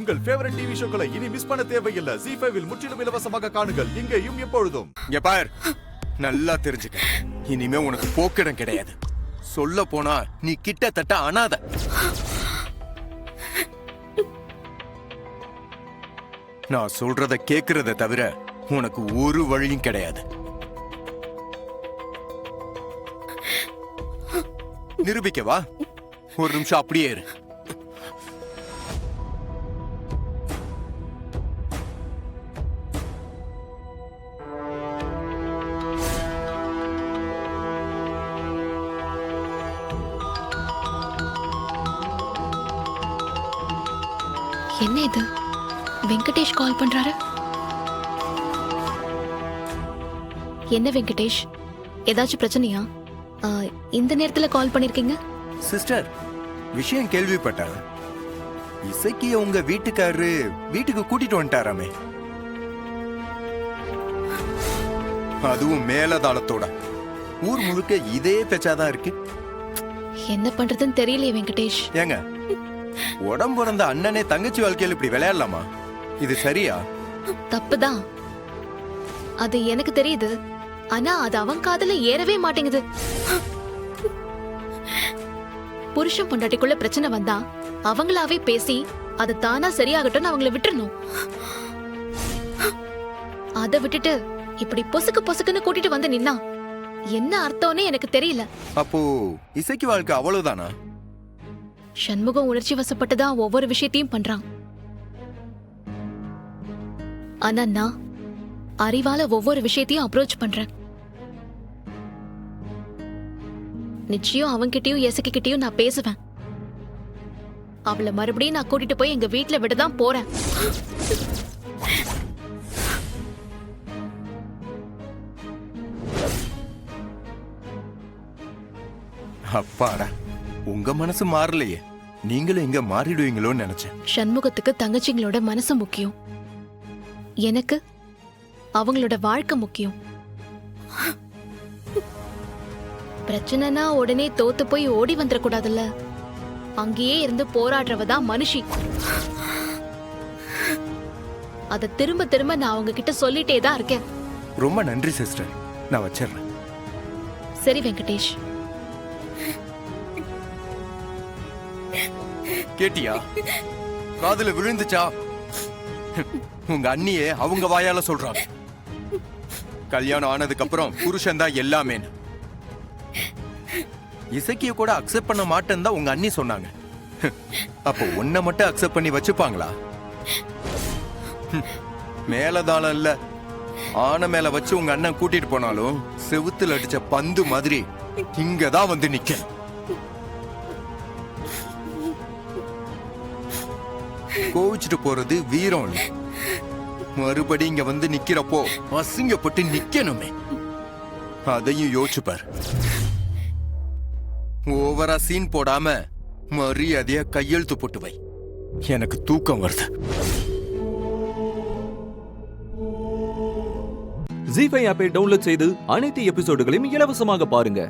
உங்கள் favourite TV ஷோக்களை இனி miss பண்ண தேவையில்லை. ZEE5 இல் முற்றிலும் இலவசமாக காணுங்கள். இங்கேயும் எப்பொழுதும். இங்க பார், நல்லா தெரிஞ்சுக்க. இனிமே உனக்கு போக்கிடம் கிடையாது. சொல்ல போனா நீ கிட்டத்தட்ட அனாதை. நான் சொல்றத கேக்குறத தவிர உனக்கு ஒரு வழியும் கிடையாது. நிரூபிக்கவா? ஒரு நிமிஷம் அப்படியே இரு. என்ன இது? வெங்கடேஷ் கால் பண்றாரு. என்ன வெங்கடேஷ், ஏதாச்சும் பிரச்சனையா? இந்த நேரத்துல கால் பண்ணிருக்கீங்க? சிஸ்டர், விஷயம் கேள்விப்பட்டேன். இசைக்கிய உங்க வீட்டுக்காரரு வீட்டுக்கு கூட்டிட்டு வந்துட்டாராமே, அதுவும் மேலதாளத்தோட. ஊர் முழுக்க இதே பேச்சாதான் இருக்கு. என்ன பண்றதுன்னு தெரியலையே வெங்கடேஷ். ஏங்க, உடம்பு பிறந்த அண்ணனே தங்கச்சி வாழ்க்கையில் இப்படி விளையாடலாமா? இது சரியா? தப்புதான், அது எனக்கு தெரியுது. ஆனா அது அவன் காதுல ஏறவே மாட்டேங்குது. புருஷன் பொண்டாட்டிக்குள்ள பிரச்சனை வந்தா அவங்களாவே பேசி அது தானா சரியாகட்டும் அவங்கள விட்டுறணும். அதை விட்டுட்டு இப்படி பொசுக்கு பொசுக்குன்னு கூட்டிட்டு வந்து நின்னா என்ன அர்த்தம்னு எனக்கு தெரியல. அப்போ இசைக்கு வாழ்க்கை அவ்வளவுதானா? சண்முகம் உணர்ச்சி வசப்பட்டுதான் ஒவ்வொரு விஷயத்தையும் பண்றான். ஆனா நான் அறிவால ஒவ்வொரு விஷயத்தையும் அப்ரோச் பண்றேன். நிச்சயம் அவன்கிட்டயும் இசைக்கிட்டயும் நான் பேசுவேன். அவளை மறுபடியும் நான் கூட்டிட்டு போய் எங்க வீட்டுல விடதான் போறேன். அப்பாடா, உங்க மனசு மாறலையே. நீங்களும் இங்க மாறிடுவீங்களோன்னு நினைச்சேன். சண்முகத்துக்கு தங்கச்சிங்களோட மனசு முக்கியம், எனக்கு அவங்களோட வாழ்க்கை முக்கியம். பிரச்சனைனா உடனே தோத்து போய் ஓடி வந்துடக்கூடாதுல்ல. அங்கேயே இருந்து போராடுறவதான் மனுஷி. அத திரும்ப திரும்ப நான் அவங்க கிட்ட சொல்லிட்டே தான் இருக்கேன். ரொம்ப நன்றி சிஸ்டர், நான் வச்சிடுறேன். சரி வெங்கடேஷ். கேட்டியா? காதுல விழுந்துச்சா? உங்க அண்ணியே அவங்க வாயால சொல்றாங்க, கல்யாணம் ஆனதுக்கு அப்புறம் புருஷன் தான் எல்லாமே. இசைக்கிய கூட அக்செப்ட் பண்ண மாட்டேன்னு தான் உங்க அண்ணி சொன்னாங்க. அப்போ உன்னை மட்டும் அக்செப்ட் பண்ணி வச்சுப்பாங்களா? மேலதாளம் இல்ல, ஆன மேல வச்சு உங்க அண்ணன் கூட்டிட்டு போனாலும் செவுத்துல அடிச்ச பந்து மாதிரி இங்கதான் வந்து நிக்க. கோவிச்சுட்டு போறது வீரம் இல்ல. மறுபடி இங்க வந்து நிக்கிறப்போ அசிங்கப்பட்டு நிக்கணுமே, அதையும் யோசிச்சுப்பார். ஓவரா சீன் போடாம மரியாதையா கையெழுத்து போட்டு வை. எனக்கு தூக்கம் வருது. ZEE5 ஆப்பை டவுன்லோட் செய்து அனைத்து எபிசோடுகளையும் இலவசமாக பாருங்க.